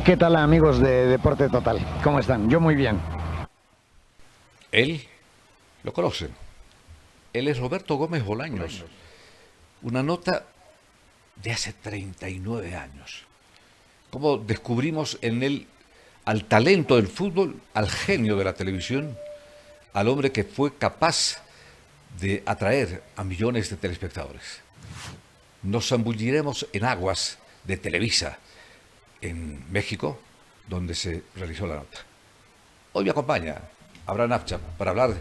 ¿Qué tal, amigos de Deporte Total? ¿Cómo están? Yo muy bien. Él lo conocen. Él es Roberto Gómez Bolaños. Una nota de hace 39 años. Cómo descubrimos en él al talento del fútbol, al genio de la televisión, al hombre que fue capaz de atraer a millones de telespectadores. Nos zambulliremos en aguas de Televisa, en México, donde se realizó la nota. Hoy me acompaña Abraham Apcha para hablar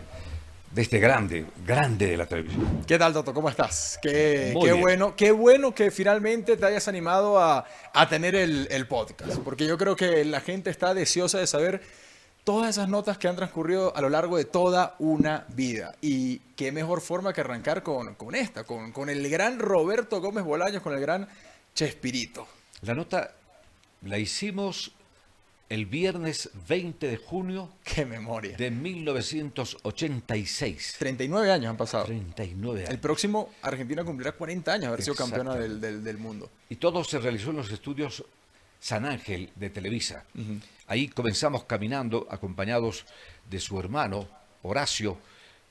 de este grande de la televisión. ¿Qué tal, Toto? ¿Cómo estás? Muy bien. Qué bueno que finalmente te hayas animado a tener el podcast, porque yo creo que la gente está deseosa de saber todas esas notas que han transcurrido a lo largo de toda una vida. Y qué mejor forma que arrancar con esta, con el gran Roberto Gómez Bolaños, con el gran Chespirito. La nota la hicimos el viernes 20 de junio ¡Qué memoria! de 1986. 39 años han pasado. 39 años. El próximo Argentina cumplirá 40 años de haber sido campeona Exactamente. del mundo. Y todo se realizó en los estudios San Ángel de Televisa. Ahí comenzamos caminando acompañados de su hermano Horacio,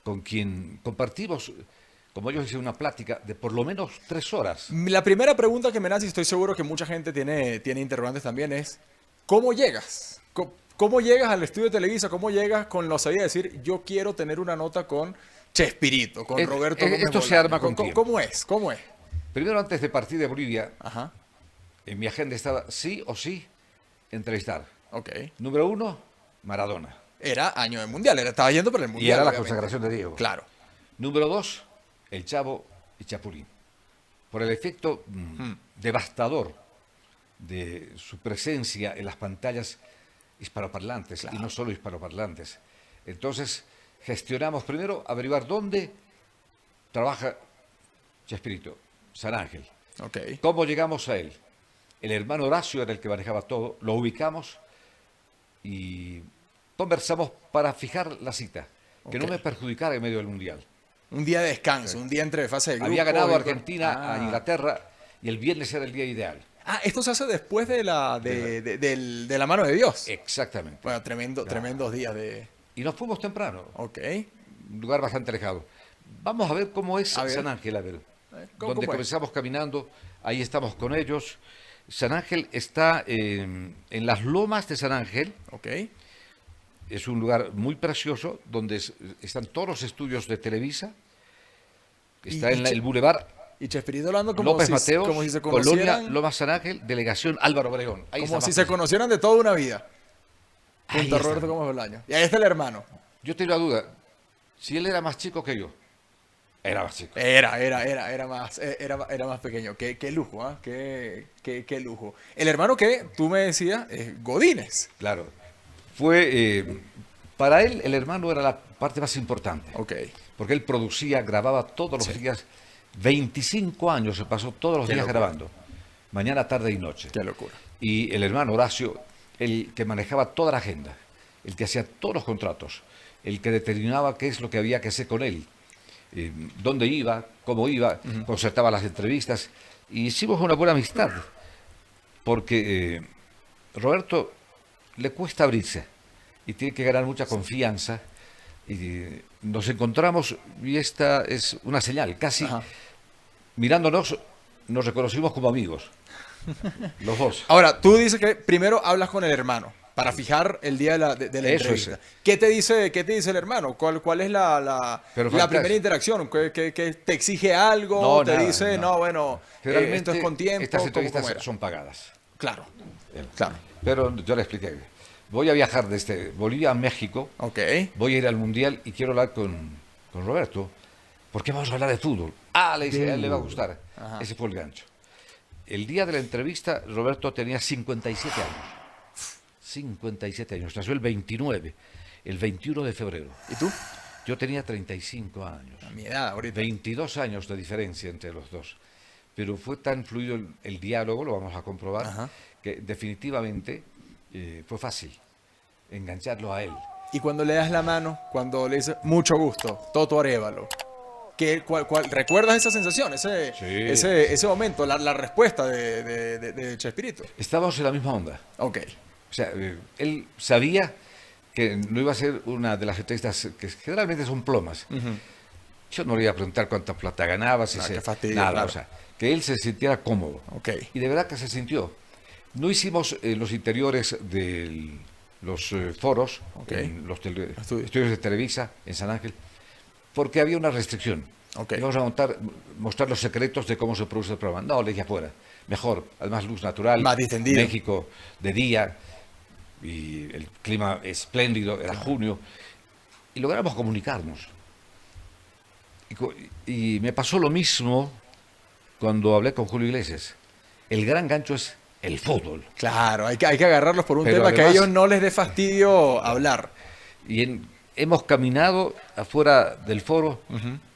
con quien compartimos, como ellos dicen, una plática de por lo menos 3 horas. La primera pregunta que me nace, y estoy seguro que mucha gente tiene interrogantes también, es ¿cómo llegas? ¿Cómo llegas al estudio de Televisa? ¿Cómo llegas con la osadía de decir yo quiero tener una nota con Chespirito, con Roberto Gómez Esto se Bolaños? arma con tiempo. ¿Cómo es? ¿Cómo es? Primero, antes de partir de Bolivia, Ajá, en mi agenda estaba sí o sí entrevistar. ok. Número 1, Maradona. Era año del Mundial, estaba yendo por el Mundial. Y era la obviamente. consagración de Diego. Claro. Número 2, el Chavo y Chapulín. Por el efecto devastador de su presencia en las pantallas hispanoparlantes, Claro. y no solo hispanoparlantes. Entonces, gestionamos primero averiguar dónde trabaja Chespirito, San Ángel. Ok. ¿Cómo llegamos a él? El hermano Horacio era el que manejaba todo, lo ubicamos y conversamos para fijar la cita, que no Ok. me perjudicara en medio del Mundial. Un día de descanso, un día entre fase de grupo. Había ganado y- Argentina a Inglaterra y el viernes era el día ideal. Esto se hace después de la mano de Dios. Exactamente. Bueno, tremendos días de... Y nos fuimos temprano, Ok. un lugar bastante alejado. Vamos a ver cómo es A ver. San Ángel, a ver. ¿Cómo Donde es? comenzamos caminando, ahí estamos con ellos. San Ángel está en las lomas de San Ángel. Ok. Es un lugar muy precioso donde están todos los estudios de Televisa. Está en el Boulevard Y Chespirito hablando como López si, Mateos, como si se Colonia conocieran, Lomas San Ángel, Delegación Álvaro Obregón. Ahí como está si más se fácil. conocieran de toda una vida. Ahí Junto a está. Roberto Gómez Bolaños. Y ahí está el hermano. Yo tengo la duda, si él era más chico que yo. Era más chico. Era más pequeño. Qué lujo, ¿ah? Qué lujo. El hermano que tú me decías es Godínez. Claro. Para él, el hermano era la parte más importante. Ok. Porque él producía, grababa todos los días. 25 años se pasó todos los Qué días locura. grabando. Mañana, tarde y noche. Qué locura. Y el hermano Horacio, el que manejaba toda la agenda, el que hacía todos los contratos, el que determinaba qué es lo que había que hacer con él, dónde iba, cómo iba, concertaba las entrevistas. Y hicimos una buena amistad, porque Roberto le cuesta abrirse y tiene que ganar mucha confianza. Y nos encontramos y esta es una señal, casi Ajá. mirándonos nos reconocimos como amigos, los dos. Ahora, tú dices que primero hablas con el hermano para fijar el día de la Eso entrevista. es. ¿Qué te dice el hermano? ¿Cuál es la Pero la fantástico. primera interacción? ¿Que te exige algo? No, ¿Te nada, dice, no. no, bueno, Generalmente esto es con tiempo? estas ¿Cómo entrevistas era? son pagadas. Claro, claro. Pero yo le expliqué. Voy a viajar desde Bolivia a México, Ok. voy a ir al Mundial y quiero hablar con Roberto. ¿Por qué vamos a hablar de fútbol? Le dice, a él le va a gustar. Ajá. Ese fue el gancho. El día de la entrevista, Roberto tenía 57 años. 57 años. Nació el 29, el 21 de febrero. ¿Y tú? Yo tenía 35 años. A mi edad, ahorita. 22 años de diferencia entre los dos. Pero fue tan fluido el diálogo, lo vamos a comprobar, Ajá. que definitivamente fue fácil engancharlo a él. Y cuando le das la mano, cuando le dices, mucho gusto, Toto Arévalo, ¿Recuerdas esa sensación, Sí. ese momento, la respuesta de Chespirito? Estábamos en la misma onda. Ok. O sea, él sabía que no iba a ser una de las entrevistas que generalmente son plomas. Yo no le iba a preguntar cuánta plata ganaba, si qué fastidio, nada, claro. o sea, que él se sintiera cómodo. Ok. Y de verdad que se sintió. No hicimos los interiores de los foros, Ok. en los Estudios. estudios de Televisa, en San Ángel, porque había una restricción. Ok. Íbamos a mostrar los secretos de cómo se produce el programa. No, le dije afuera. Mejor, además luz natural. Más distendido. México de día y el clima espléndido, era junio. Y logramos comunicarnos. Y me pasó lo mismo cuando hablé con Julio Iglesias. El gran gancho es el fútbol. Claro, hay que agarrarlos por un Pero tema que a además- ellos no les dé fastidio hablar. Y hemos caminado afuera del foro,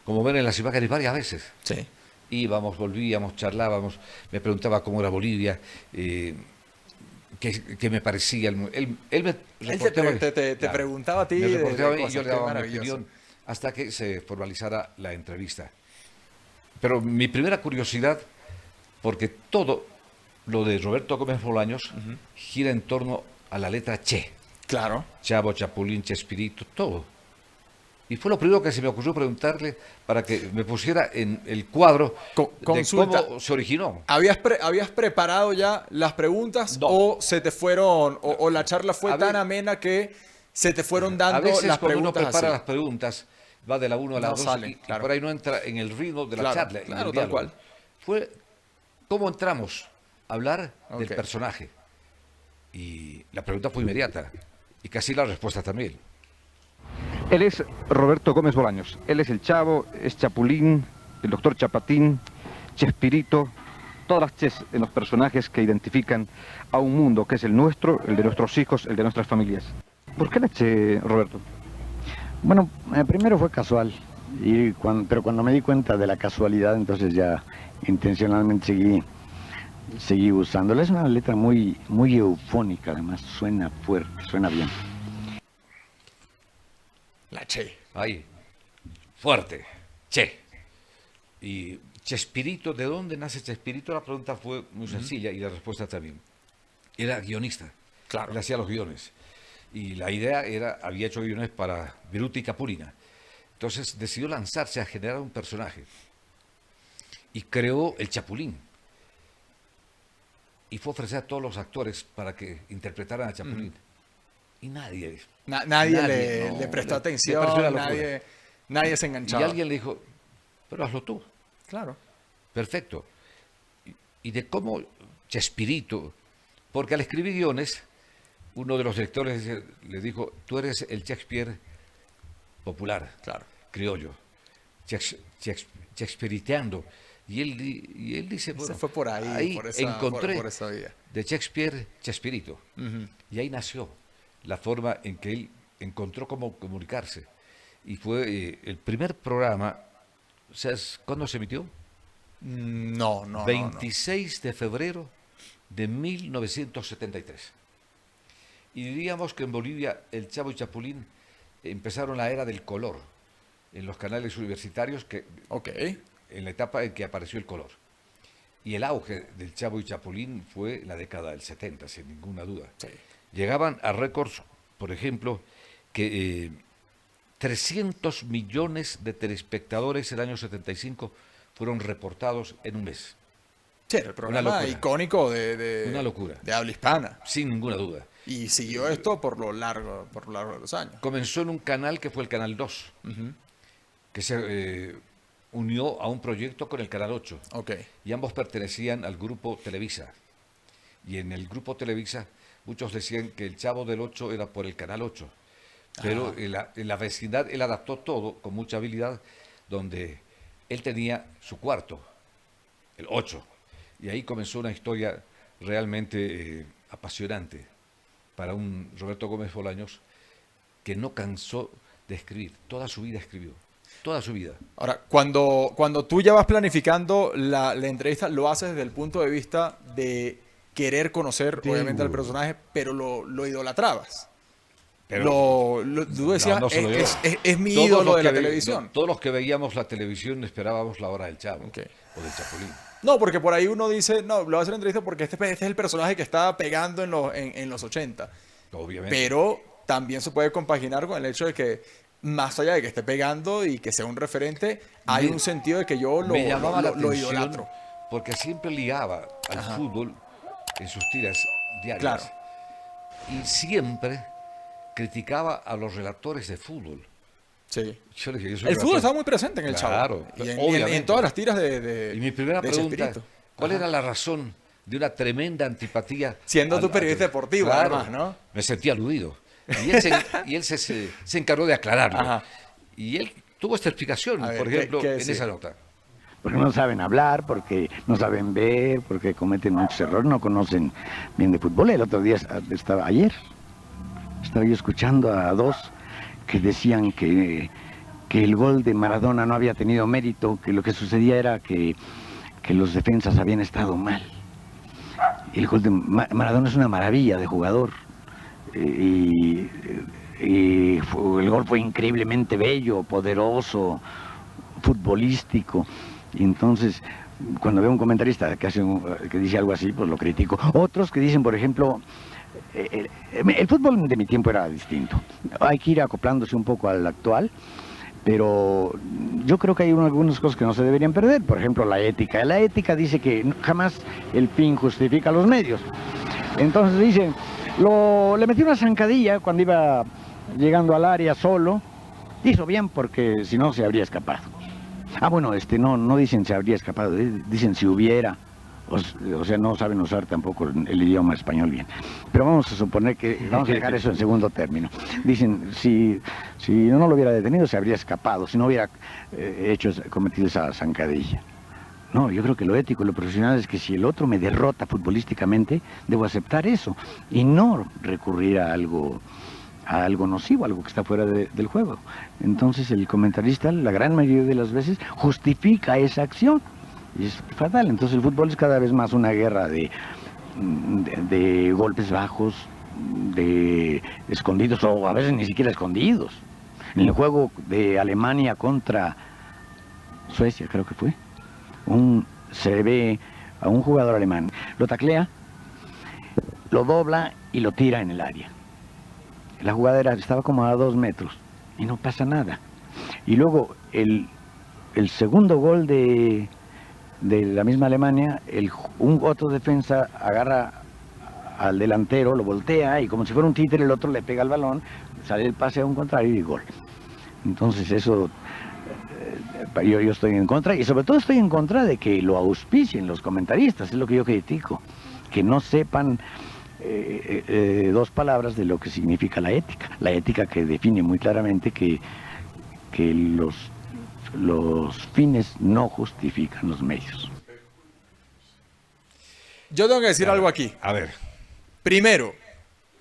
como ven en las imágenes, varias veces. Sí. Íbamos, volvíamos, charlábamos, me preguntaba cómo era Bolivia, qué me parecía. Él me Él reporteaba- te claro, preguntaba a ti me de reporteaba y cosas, yo le qué daba mi maravilloso. opinión hasta que se formalizara la entrevista. Pero mi primera curiosidad, porque todo lo de Roberto Gómez Bolaños gira en torno a la letra Che. Claro. Chavo, Chapulín, Chespirito, todo. Y fue lo primero que se me ocurrió preguntarle para que me pusiera en el cuadro de Consulta. cómo se originó. ¿Habías preparado ya las preguntas No. o se te fueron, o la charla fue A tan ver- amena que se te fueron A dando veces las cuando uno preguntas prepara así? las preguntas, va de la 1 a la No 2 sale, y claro. por ahí no entra en el ritmo de la Claro, charla, en claro, el tal diálogo. cual. Fue cómo entramos a hablar del Ok. personaje. Y la pregunta fue inmediata. Y casi la respuesta también. Él es Roberto Gómez Bolaños. Él es el Chavo, es Chapulín, el doctor Chapatín, Chespirito, todas las ches en los personajes que identifican a un mundo que es el nuestro, el de nuestros hijos, el de nuestras familias. ¿Por qué la che, Roberto? Bueno, primero fue casual, pero cuando me di cuenta de la casualidad, entonces ya intencionalmente seguí usándola. Es una letra muy eufónica, además suena fuerte, suena bien. La Che. Ahí, fuerte, Che. Y Chespirito, ¿de dónde nace Chespirito? La pregunta fue muy sencilla y la respuesta también. Era guionista. Claro. Él hacía los guiones. Y la idea era, había hecho guiones para Viruta y Capulina. Entonces decidió lanzarse a generar un personaje. Y creó el Chapulín. Y fue a ofrecer a todos los actores para que interpretaran a Chapulín. Y nadie. Nadie no, le prestó le atención, pareció una locura. nadie se Y enganchaba. alguien le dijo, pero hazlo tú. Claro. Perfecto. Y de cómo Chespirito, porque al escribir guiones, uno de los directores le dijo, tú eres el Shakespeare popular, Claro. criollo, Shakespeareando. Y él dice, bueno, Se fue por ahí, por esa, encontré por esa vía. de Shakespeare, Chespirito. Ujú. Y ahí nació la forma en que él encontró cómo comunicarse. Y fue el primer programa, ¿sabes cuándo se emitió? No. 26 de febrero de 1973. Y diríamos que en Bolivia el Chavo y Chapulín empezaron la era del color en los canales universitarios, Ok. en la etapa en que apareció el color. Y el auge del Chavo y Chapulín fue la década del 70, sin ninguna duda. Sí. Llegaban a récords, por ejemplo, que 300 millones de telespectadores el año 75 fueron reportados en un mes. Sí, era el programa locura. icónico de Una locura. de habla hispana. Sin ninguna duda. Y siguió esto por lo largo de los años. Comenzó en un canal que fue el Canal 2, que se unió a un proyecto con el Canal 8. Ok. Y ambos pertenecían al grupo Televisa. Y en el grupo Televisa muchos decían que el Chavo del 8 era por el Canal 8. Pero en la vecindad él adaptó todo con mucha habilidad, donde él tenía su cuarto, el 8. Y ahí comenzó una historia realmente apasionante para un Roberto Gómez Bolaños que no cansó de escribir. Toda su vida escribió. Toda su vida. Ahora, cuando tú ya vas planificando la entrevista, lo haces desde el punto de vista de querer conocer, obviamente, al personaje, pero lo idolatrabas. Pero tú decías, no solo yo. es mi Todos ídolo los de la que televisión. todos los que veíamos la televisión esperábamos la hora del Chavo Ok. o del Chapulín. No, porque por ahí uno dice, no, lo voy a hacer entrevista porque este es el personaje que estaba pegando en los 80. Obviamente. Pero también se puede compaginar con el hecho de que, más allá de que esté pegando y que sea un referente, hay un sentido de que yo me llamaba la lo atención idolatro. porque siempre ligaba al fútbol en sus tiras diarias. Claro. Y siempre criticaba a los relatores de fútbol. Sí. Yo le dije, yo soy El fútbol relator. estaba muy presente en el Claro, Chavo. Y obviamente. en todas las tiras de Y mi primera de pregunta, Chespirito. ¿cuál era la razón de una tremenda antipatía? Siendo tú periodista deportivo, además, ¿no? Me sentí aludido. Y él se encargó de aclararlo. Ajá. Y él tuvo esta explicación, A ver, por ejemplo, ¿qué en decía? esa nota. Porque no saben hablar, porque no saben ver, porque cometen muchos errores, no conocen bien de fútbol. El otro día ayer estaba yo escuchando a dos que decían que el gol de Maradona no había tenido mérito, que lo que sucedía era que los defensas habían estado mal. El gol de Maradona es una maravilla de jugador. El gol fue increíblemente bello, poderoso, futbolístico. Y entonces, cuando veo un comentarista que dice algo así, pues lo critico. Otros que dicen, por ejemplo, el fútbol de mi tiempo era distinto. Hay que ir acoplándose un poco al actual, pero yo creo que hay algunas cosas que no se deberían perder. Por ejemplo, la ética. La ética dice que jamás el fin justifica los medios. Entonces dicen, le metí una zancadilla cuando iba llegando al área solo. Hizo bien porque si no se habría escapado. Ah, bueno, no dicen se habría escapado, dicen si hubiera. O sea, no saben usar tampoco el idioma español bien. Pero vamos a suponer que vamos a dejar eso en segundo término. Dicen, si no lo hubiera detenido, se habría escapado, si no hubiera cometido esa zancadilla. No, yo creo que lo ético y lo profesional es que si el otro me derrota futbolísticamente, debo aceptar eso y no recurrir a algo nocivo, algo que está fuera del juego. Entonces el comentarista, la gran mayoría de las veces, justifica esa acción. Y es fatal. Entonces el fútbol es cada vez más una guerra de golpes bajos, de escondidos o a veces ni siquiera escondidos. En el juego de Alemania contra Suecia, creo que fue, se ve a un jugador alemán, lo taclea, lo dobla y lo tira en el área. La jugada estaba como a 2 metros y no pasa nada. Y luego el segundo gol de la misma Alemania, otro defensa agarra al delantero, lo voltea y como si fuera un títere el otro le pega el balón, sale el pase a un contrario y gol. Entonces eso yo estoy en contra y sobre todo estoy en contra de que lo auspicien los comentaristas, es lo que yo critico, que no sepan dos palabras de lo que significa la ética que define muy claramente que los fines no justifican los medios. Yo tengo que decir algo aquí. A ver, Primero,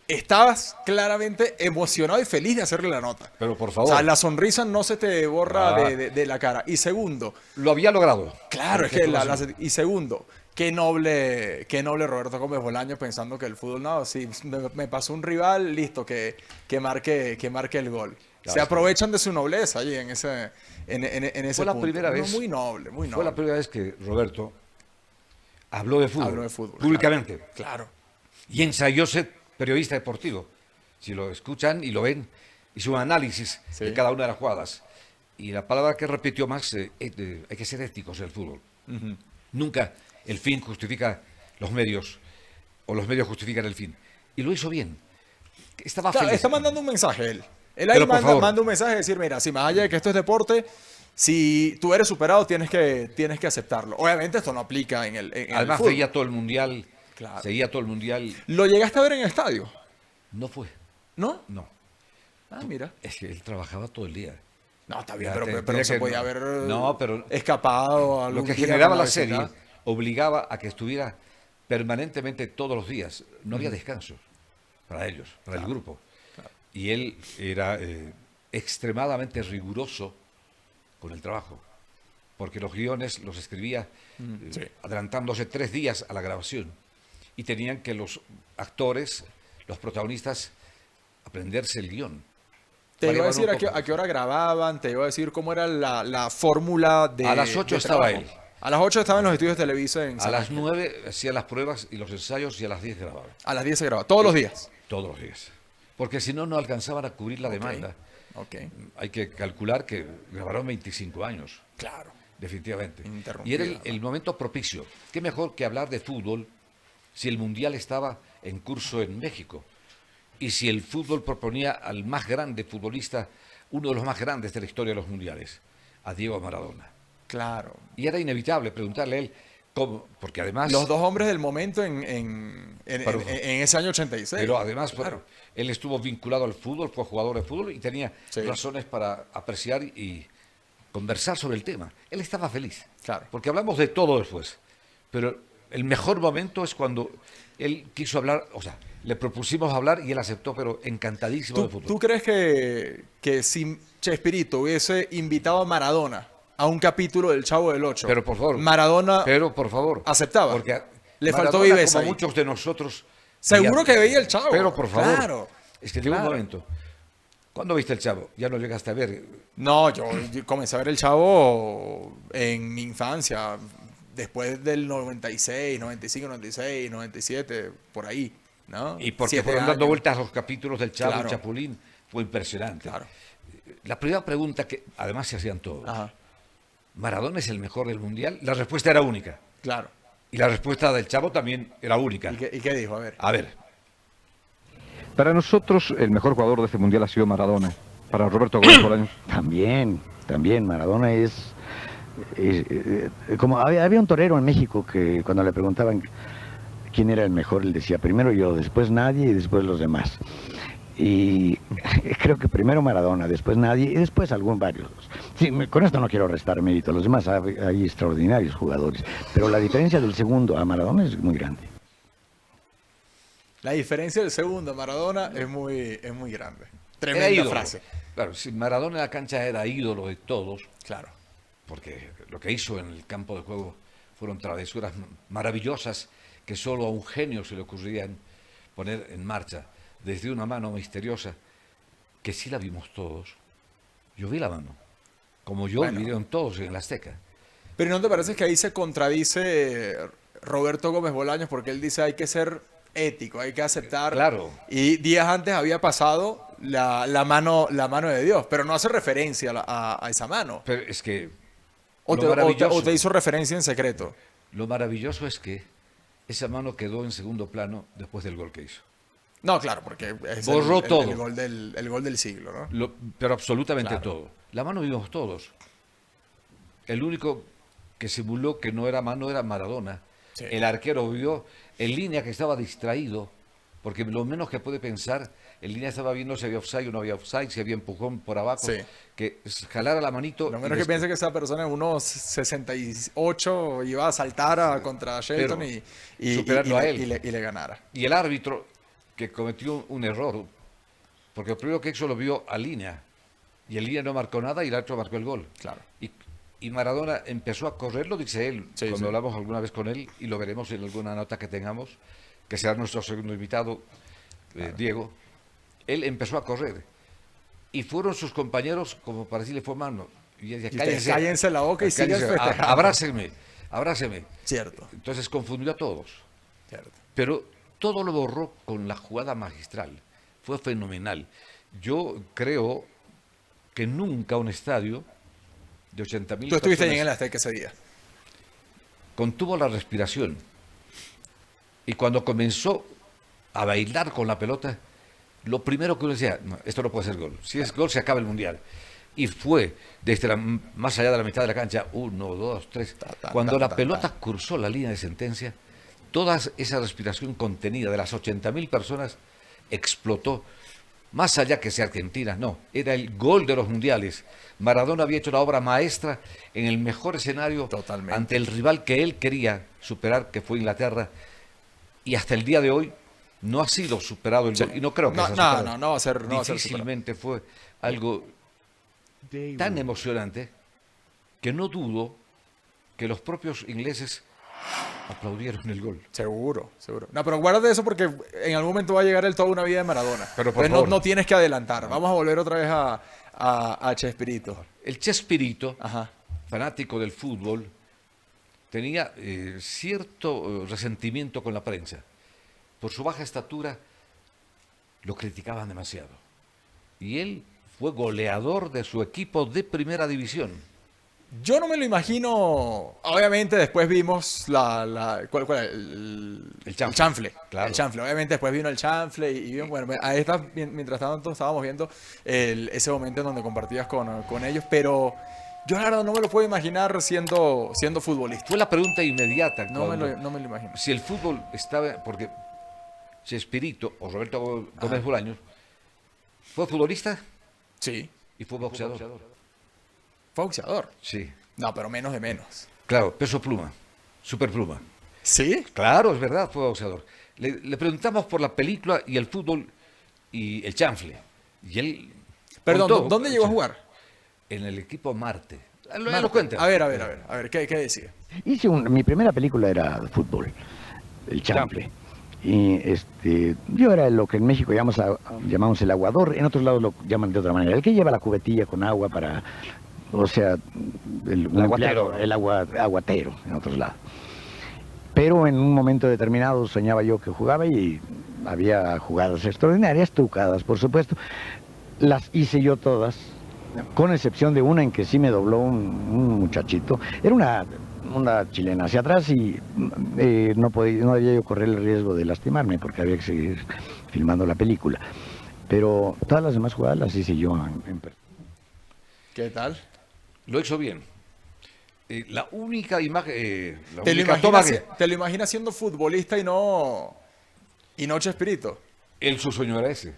estabas claramente emocionado y feliz de hacerle la nota. pero por O favor, sea, la sonrisa no se te borra Ah. de la cara. Y segundo, lo había logrado. claro, es Tienes que razón. y segundo, qué noble Roberto Gómez Bolaños pensando que el fútbol, no, si me pasó un rival, listo, que marque el gol. Claro, Se aprovechan de su nobleza allí en ese Fue la punto. primera No, vez. muy noble, muy Fue la noble. primera vez que Roberto habló de fútbol. Habló de fútbol, Públicamente. Claro. Y ensayó ser periodista deportivo. Si lo escuchan y lo ven, hizo un análisis Sí. de cada una de las jugadas. Y la palabra que repitió Max, hay que ser éticos en el fútbol. Nunca el fin justifica los medios o los medios justifican el fin. Y lo hizo bien. Estaba Claro, feliz. está mandando un mensaje él. Él ahí Pero, por favor. manda un mensaje de decir, mira, si más allá de que esto es deporte, si tú eres superado, tienes que aceptarlo. Obviamente esto no aplica en el Además, fútbol. seguía todo el mundial. Claro. Seguía todo el mundial. ¿Lo llegaste a ver en el estadio? No fue. ¿No? No. Ah, mira. Es que él trabajaba todo el día. No, está bien, Ya, pero tenía se que- podía haber No, pero escapado. lo algún que día generaba con la vecindad. serie obligaba a que estuviera permanentemente todos los días. No había descanso para ellos, para el grupo. Y él era extremadamente riguroso con el trabajo, porque los guiones los escribía sí. adelantándose 3 días a la grabación y tenían que los actores, los protagonistas, aprenderse el guión. Te Va a iba a llevar decir un poco a qué hora grababan, te iba a decir cómo era la fórmula de A las 8 de estaba trabajo. él. A las 8 estaba en los estudios de Televisa en A San las Ángel. 9 hacía las pruebas y los ensayos y a las 10 grababa. A las 10 se grababa, todos los días. Todos los días. Porque si no, no alcanzaban a cubrir la Ok. demanda. Ok, Hay que calcular que grabaron 25 años, claro. definitivamente. Interrumpida, Y era ¿no? el momento propicio. ¿Qué mejor que hablar de fútbol si el Mundial estaba en curso en México? Y si el fútbol proponía al más grande futbolista, uno de los más grandes de la historia de los mundiales, a Diego Maradona. Claro. Y era inevitable preguntarle a él cómo, porque además... Los dos hombres del momento Pero- en ese año 86. Pero además, claro. él estuvo vinculado al fútbol, fue jugador de fútbol y tenía Sí. razones para apreciar y conversar sobre el tema. Él estaba feliz. Claro. Porque hablamos de todo después. Pero el mejor momento es cuando él quiso hablar, o sea, le propusimos hablar y él aceptó, pero encantadísimo de fútbol. ¿Tú crees que si Chespirito hubiese invitado a Maradona a un capítulo del Chavo del Ocho, Pero por favor. Maradona Pero por favor. aceptaba? Porque Le Maradona, faltó viveza como ahí. muchos de nosotros. Seguro que veía el Chavo. Pero por favor. Claro. Es que llegó Claro. un momento. ¿Cuándo viste el Chavo? Ya no llegaste a ver. No, yo comencé a ver el Chavo en mi infancia, después del 96, 95, 96, 97, por ahí, ¿no? Y porque 7 fueron dando años. vueltas los capítulos del Chavo Claro. y Chapulín. Fue impresionante. Claro. La primera pregunta que además se hacían todos. Ajá, ¿Maradona es el mejor del Mundial? La respuesta era única. claro. Y la respuesta del Chavo también era única. ¿Y qué dijo? A ver. A ver, Para nosotros, el mejor jugador de este mundial ha sido Maradona. Para Roberto Gómez Bolaños. También, Maradona como había un torero en México que cuando le preguntaban quién era el mejor, él decía primero yo, después nadie y después los demás. Y creo que primero Maradona, después nadie y después varios. Sí, con esto no quiero restar mérito, los demás hay extraordinarios jugadores, pero la diferencia del segundo a Maradona es muy grande. La diferencia del segundo a Maradona es muy grande. era Tremenda ídolo. frase. Claro, si Maradona en la cancha era ídolo de todos, Claro. porque lo que hizo en el campo de juego fueron travesuras maravillosas que solo a un genio se le ocurrían poner en marcha, desde una mano misteriosa, que sí la vimos todos. Yo vi la mano, como yo Bueno. vieron todos en la Azteca. Pero ¿no te parece que ahí se contradice Roberto Gómez Bolaños? Porque él dice hay que ser ético, hay que aceptar. Claro. Y días antes había pasado la mano de Dios, pero no hace referencia a esa mano. Pero es que O lo te, maravilloso- o te hizo referencia en secreto. lo maravilloso es que esa mano quedó en segundo plano después del gol que hizo. No, claro, porque es Borró todo. el gol del siglo, ¿no? Pero absolutamente Claro. todo. La mano vimos todos. El único que simuló que no era mano era Maradona. Sí. El arquero vio en línea que estaba distraído, porque lo menos que puede pensar, en línea estaba viendo si había offside o no había offside, si había empujón por abajo, Sí. que jalara la manito. Lo y menos que piense que esa persona en unos 68 iba a saltar contra Shelton Pero y superarlo a él. y le ganara. Y el árbitro, que cometió un error, porque el primero que hizo lo vio a línea, y en línea no marcó nada y el árbitro marcó el gol. Claro. Y Maradona empezó a correr, lo dice él, Sí, cuando sí. hablamos alguna vez con él, y lo veremos en alguna nota que tengamos, que será nuestro segundo invitado, Diego. Él empezó a correr. Y fueron sus compañeros como para decirle fue mano. Y él decía, Y ustedes cállense la boca y sigan cállense, festejando". abrácenme. Cierto, Entonces confundió a todos. cierto. Pero todo lo borró con la jugada magistral. Fue fenomenal. Yo creo que nunca un estadio de 80.000 Tú estuviste ahí personas en el Azteca ese día. contuvo la respiración. Y cuando comenzó a bailar con la pelota, lo primero que uno decía, no, esto no puede ser gol. Si es gol, se acaba el Mundial. Y fue desde más allá de la mitad de la cancha, 1, 2, 3. Ta, Cuando ta, la ta, pelota ta. cruzó la línea de sentencia, toda esa respiración contenida de las 80.000 personas explotó. Más allá que sea Argentina, no, era el gol de los mundiales. Maradona había hecho la obra maestra en el mejor escenario Totalmente. ante el rival que él quería superar, que fue Inglaterra, y hasta el día de hoy no ha sido superado el Sí. gol. Y no creo que No, sea no, superado. no va a ser superado. Difícilmente fue algo tan emocionante que no dudo que los propios ingleses aplaudieron el gol. Seguro, seguro. No, pero guárdate eso porque en algún momento va a llegar el toda una vida de Maradona. Pero por Entonces favor. no tienes que adelantar. Vamos a volver otra vez a Chespirito. El Chespirito, Ajá. fanático del fútbol, tenía cierto resentimiento con la prensa. Por su baja estatura, lo criticaban demasiado. Y él fue goleador de su equipo de primera división. Yo no me lo imagino. Obviamente después vimos ¿cuál era? El chanfle. chanfle. Claro. El chanfle. Obviamente después vino el chanfle y bueno, ahí está, mientras tanto estábamos viendo ese momento en donde compartías con ellos, pero yo la verdad no me lo puedo imaginar siendo futbolista. Fue la pregunta inmediata. No me cuando- lo imagino. Si el fútbol estaba... Porque Chespirito o Roberto Gómez Bolaños fue futbolista Sí. y fue boxeador. Fue boxeador. Sí. No, pero menos de menos. Claro, peso pluma, super pluma. ¿Sí? Claro, es verdad, fue boxeador. Le preguntamos por la película y el fútbol y el chanfle. Y él... Perdón, contó, ¿dónde llegó a sí, jugar? En el equipo Marte. Marte. Lo cuenta. A ver, ¿qué decía? Mi primera película era de fútbol, el chanfle. Y yo era lo que en México llamamos el aguador, en otros lados lo llaman de otra manera. El que lleva la cubetilla con agua para, o sea, un aguatero. el aguatero en otros lados. Pero en un momento determinado soñaba yo que jugaba y había jugadas extraordinarias, trucadas, por supuesto. Las hice yo todas, con excepción de una en que sí me dobló un muchachito. Era una chilena hacia atrás y no debía yo correr el riesgo de lastimarme porque había que seguir filmando la película. Pero todas las demás jugadas las hice yo en ¿Qué tal? Lo hizo bien. La única imagen... la única toma ¿Te lo imaginas siendo futbolista y no Chespirito? su sueño era ese.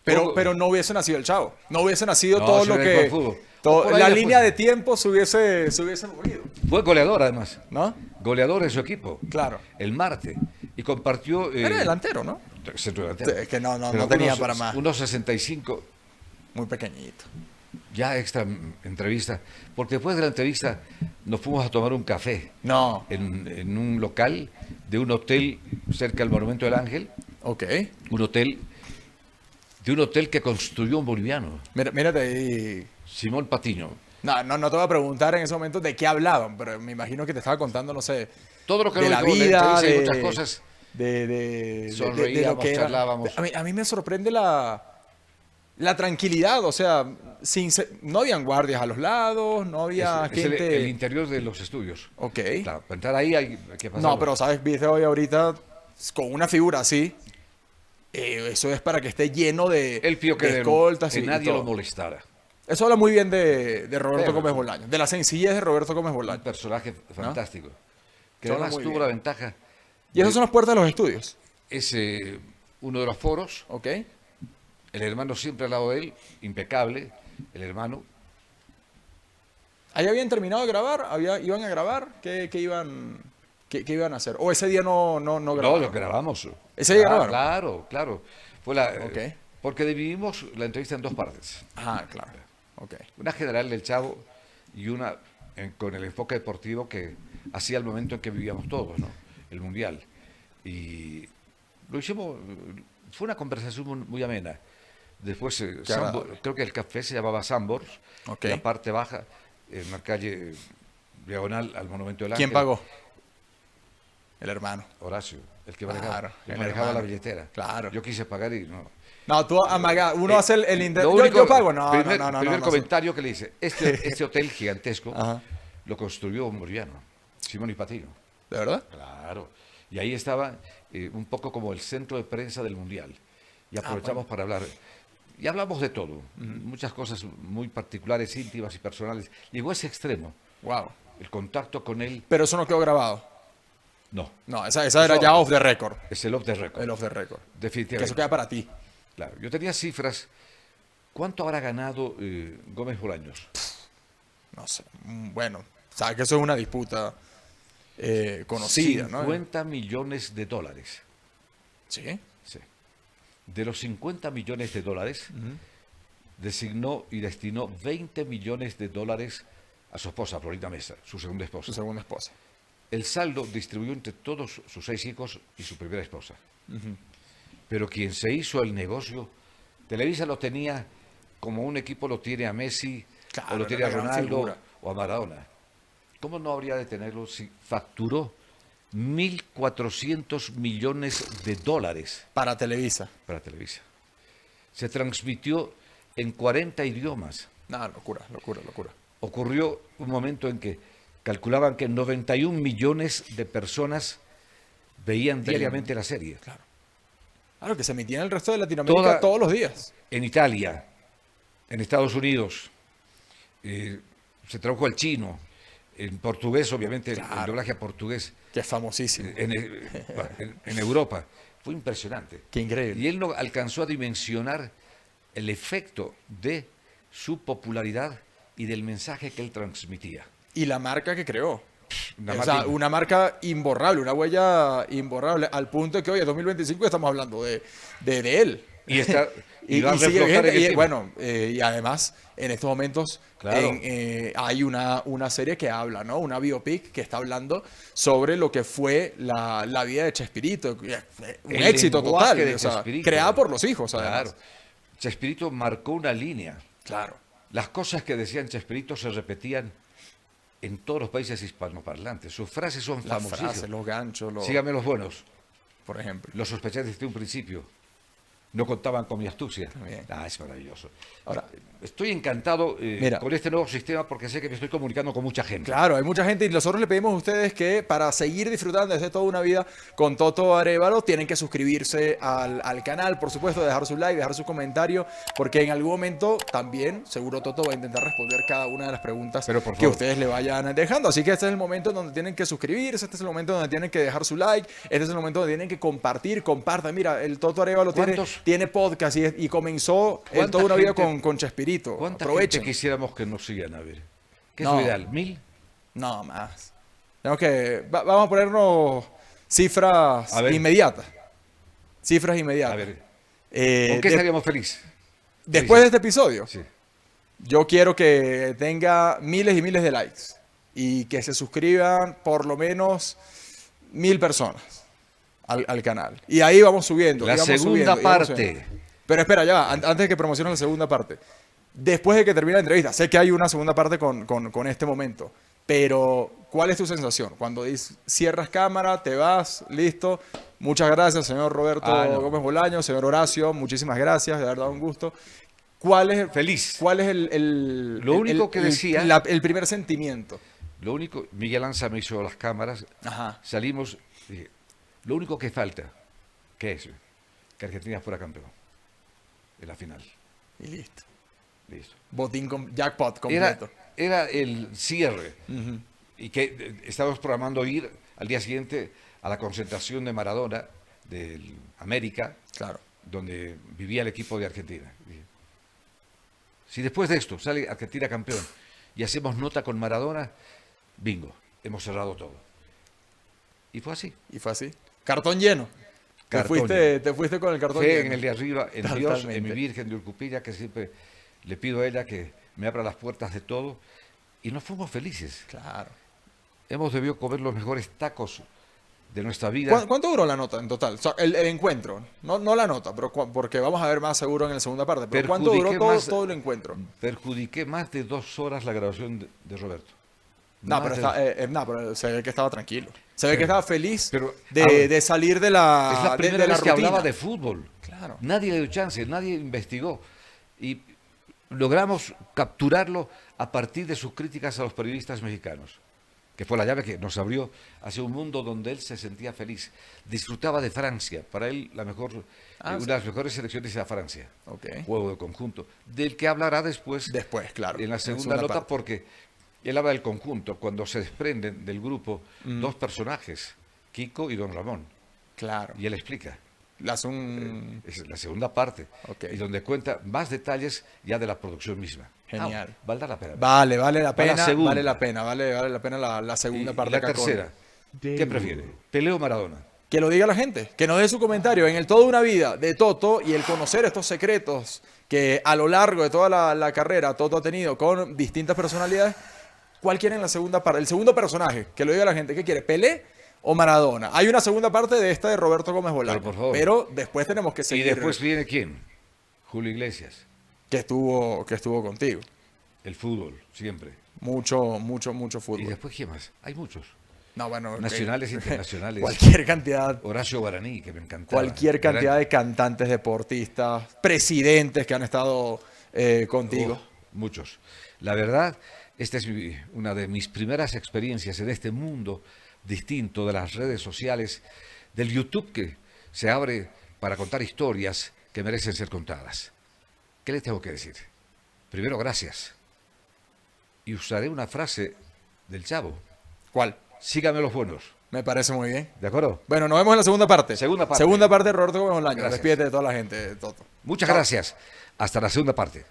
Pero no hubiese nacido el Chavo. No hubiese nacido No, todo se lo hubiera que... ido al fútbol. todo- Por ahí la después- línea de tiempo se hubiese movido. Fue goleador además. ¿No? Goleador en su equipo. Claro. El Marte. Y compartió... Era delantero, ¿no? Centro delantero. Es que no Pero tenía para más. Unos 65, Muy pequeñito. ya extra entrevista. Porque después de la entrevista nos fuimos a tomar un café No. en un local de un hotel cerca del Monumento del Ángel. Ok. Un hotel que construyó un boliviano, Mírate ahí. Simón Patiño. No te voy a preguntar en ese momento de qué hablaban, pero me imagino que te estaba contando, no sé, Todo lo que de no la dijo en vida, entrevista y de muchas cosas. de lo Sonreíamos, que era. charlábamos. A mí me sorprende la tranquilidad, o sea, no habían guardias a los lados, no había Es gente... el interior de los estudios. Ok. Claro, para entrar ahí hay que pasar. No, pero sabes, viste hoy ahorita con una figura así, eso es para que esté lleno de, Él pidió que de escoltas que y nadie todo. lo molestara. Eso habla muy bien de Roberto Sí, Gómez Bolaños, de la sencillez de Roberto Gómez Un Bolaños. personaje fantástico. Que Habla además muy tuvo bien. la ventaja. Y esas son las puertas de los estudios. Es uno de los foros. ¿Ok? El hermano siempre al lado de él, impecable. El hermano. ¿Ahí habían terminado de grabar? ¿Iban a grabar? ¿Qué iban a hacer? ¿O ese día no No, grabaron? lo grabamos. ¿Ese día grabaron? Claro. Fue la, Ok. Porque dividimos la entrevista en dos partes. Ah, claro. Ok. Una general del Chavo y una con el enfoque deportivo que hacía el momento en que vivíamos todos, ¿no? El Mundial. Y lo hicimos, fue una conversación muy amena. Después, agradable. creo que el café se llamaba Sambors, Ok. la parte baja, en la calle diagonal al Monumento del Ángel. ¿Quién pagó? El hermano. Horacio, el que Claro, manejaba, el el manejaba la hermano. billetera. Claro. Yo quise pagar y no. No, tú amagas. Uno hace el intento. Lo único- Yo pago. No, primer, no. primer no, comentario que le hice. Este hotel gigantesco Ajá. lo construyó un boliviano, Simón y Patino. ¿De verdad? Claro. Y ahí estaba un poco como el centro de prensa del Mundial. Y aprovechamos para hablar. Y hablamos de todo. Muchas cosas muy particulares, íntimas y personales. Llegó a ese extremo. Wow. El contacto con él, Pero eso no quedó grabado. no. No, esa era ya off the record. Es el off the record. El off the record. Que Definitivamente. eso queda para ti. Claro. Yo tenía cifras. ¿Cuánto habrá ganado Gómez Bolaños? No sé. Bueno, sabes que eso es una disputa conocida, ¿no? 50 millones de dólares. Sí. Sí. De los 50 millones de dólares, designó y destinó 20 millones de dólares a su esposa, Florinda Mesa, su segunda Su esposa. segunda esposa. el saldo distribuyó entre todos sus 6 hijos y su primera esposa. Pero quien se hizo el negocio, Televisa lo tenía como un equipo lo tiene a Messi, Claro, o lo tiene a era una gran Ronaldo, figura. o a Maradona. ¿Cómo no habría de tenerlo si facturó 1.400 millones de dólares Para Televisa. para Televisa? Se transmitió en 40 idiomas. No, locura, locura, locura. Ocurrió un momento en que calculaban que 91 millones de personas veían diariamente la serie. Claro, que se emitía en el resto de Latinoamérica Toda- todos los días. En Italia, en Estados Unidos, se tradujo al chino, en portugués, obviamente, el doblaje a portugués, Que es famosísimo. en Europa. Fue impresionante. Qué increíble. Y él no alcanzó a dimensionar el efecto de su popularidad y del mensaje que él transmitía. Y la marca que creó. Una O marca sea, una marca imborrable, una huella imborrable, al punto de que hoy, en 2025, estamos hablando de él. Y está Y va a sigue reflotar vigente, en el y tiempo. bueno, y además, en estos momentos Claro. hay una serie que habla, ¿no? Una biopic que está hablando sobre lo que fue la vida de Chespirito. Un El éxito lenguaje total, de o sea, Chespirito. creada por los hijos, además. Claro. Chespirito marcó una línea. Claro. Las cosas que decían Chespirito se repetían en todos los países hispanoparlantes. Sus frases son Las famosísimas. frases, los ganchos, Síganme los buenos. por ejemplo. Los sospeché desde un principio. No contaban con mi astucia. También. Es maravilloso. Ahora, Estoy encantado Mira. con este nuevo sistema porque sé que me estoy comunicando con mucha gente. claro, hay mucha gente y nosotros le pedimos a ustedes que para seguir disfrutando desde toda una vida con Toto Arévalo tienen que suscribirse al canal, por supuesto, dejar su like, dejar su comentario, porque en algún momento también seguro Toto va a intentar responder cada una de las preguntas Pero por que favor. ustedes le vayan dejando. Así que este es el momento donde tienen que suscribirse, este es el momento donde tienen que dejar su like, este es el momento donde tienen que compartir, compartan. Mira, el Toto Arévalo tiene podcast y comenzó en ¿Cuánta toda una vida gente- con Chespirito. ¿Cuánta Aprovechen. gente quisiéramos que nos sigan a ver? ¿Qué es No. lo ideal? ¿1000? No, más. Tenemos que. Vamos a ponernos cifras A ver. inmediatas. Cifras inmediatas. A ver, Eh, ¿con qué de- estaríamos felices? después de este episodio, Sí. yo quiero que tenga miles y miles de likes. Y que se suscriban por lo menos 1000 personas al canal. Y ahí vamos subiendo. La y vamos segunda subiendo, y vamos parte. subiendo. Pero espera, ya, va, antes de que promocionen la segunda parte. Después de que termine la entrevista, sé que hay una segunda parte con este momento, pero ¿cuál es tu sensación? Cuando cierras cámara, te vas, listo. Muchas gracias, señor Roberto No. Gómez Bolaños, señor Horacio, muchísimas gracias, de verdad un gusto. ¿Cuál es, Feliz. ¿Cuál es Lo único que decía- el primer sentimiento? Lo único, Miguel Anza me hizo las cámaras, Ajá. salimos, dije, lo único que falta, ¿qué es? Que Argentina fuera campeón en la final. Y listo. Listo. Botín con jackpot Era, completo. era el cierre Ujú. y que estábamos programando ir al día siguiente a la concentración de Maradona del América, Claro. donde vivía el equipo de Argentina. Dije, si después de esto sale Argentina campeón y hacemos nota con Maradona, bingo, hemos cerrado todo. Y fue así. Y fue así. Cartón lleno. Cartón Te fuiste con el cartón Fe lleno. en el de arriba, en Dios, en Totalmente. mi Virgen de Urcupilla, que siempre le pido a ella que me abra las puertas de todo. Y nos fuimos felices. Claro. Hemos debido comer los mejores tacos de nuestra vida. ¿Cuánto duró la nota en total? O sea, el encuentro. No la nota, pero porque vamos a ver más seguro en la segunda parte. Pero ¿cuánto duró Perjudiqué más- todo el encuentro? Perjudiqué más de 2 horas la grabación de Roberto. No, Más pero, de- pero se ve que estaba tranquilo. Se ve que estaba feliz pero, de salir de la, es la de primera la vez que rutina. hablaba de fútbol. Claro. Nadie le dio chance, nadie investigó. Y logramos capturarlo a partir de sus críticas a los periodistas mexicanos, que fue la llave que nos abrió hacia un mundo donde él se sentía feliz. Disfrutaba de Francia. Para él, una de las mejores selecciones era Francia. Ok. Juego de conjunto, del que hablará después, Después, claro. en la segunda nota, parte. porque él habla del conjunto, cuando se desprenden del grupo dos personajes, Kiko y Don Ramón, Claro. y él explica. Le hace un... Es la segunda parte, Ok. y donde cuenta más detalles ya de la producción misma. Genial. Valdrá la pena. Vale la Va la pena, segunda. vale la pena la segunda Y parte la acá con- tercera, ¿qué prefiere? ¿Peleo o Maradona? Que lo diga la gente, que nos dé su comentario en el Toda una Vida de Toto y el conocer estos secretos que a lo largo de toda la carrera Toto ha tenido con distintas personalidades. ¿Cuál quieren la segunda parte? El segundo personaje, que lo diga la gente. ¿Qué quiere? ¿Pelé o Maradona? Hay una segunda parte de esta de Roberto Gómez Bolaños. Pero, por favor. Pero después tenemos que ¿Y seguir. después viene quién? Julio Iglesias. Que estuvo contigo. El fútbol, siempre. Mucho fútbol. ¿Y después quién más? Hay muchos. No, bueno, Nacionales, internacionales. cualquier cantidad. Horacio Guaraní, que me encantaba. Cualquier cantidad de cantantes, deportistas, presidentes que han estado contigo. Muchos. La verdad, esta es una de mis primeras experiencias en este mundo distinto de las redes sociales, del YouTube que se abre para contar historias que merecen ser contadas. ¿Qué les tengo que decir? Primero, gracias. Y usaré una frase del Chavo. ¿Cuál? Síganme los buenos. Me parece muy bien. ¿De acuerdo? Bueno, nos vemos en la segunda parte. Segunda parte. Segunda parte de Roberto Gómez Bolaños. Gracias. Despídete de toda la gente, Toto. Muchas gracias. Hasta la segunda parte.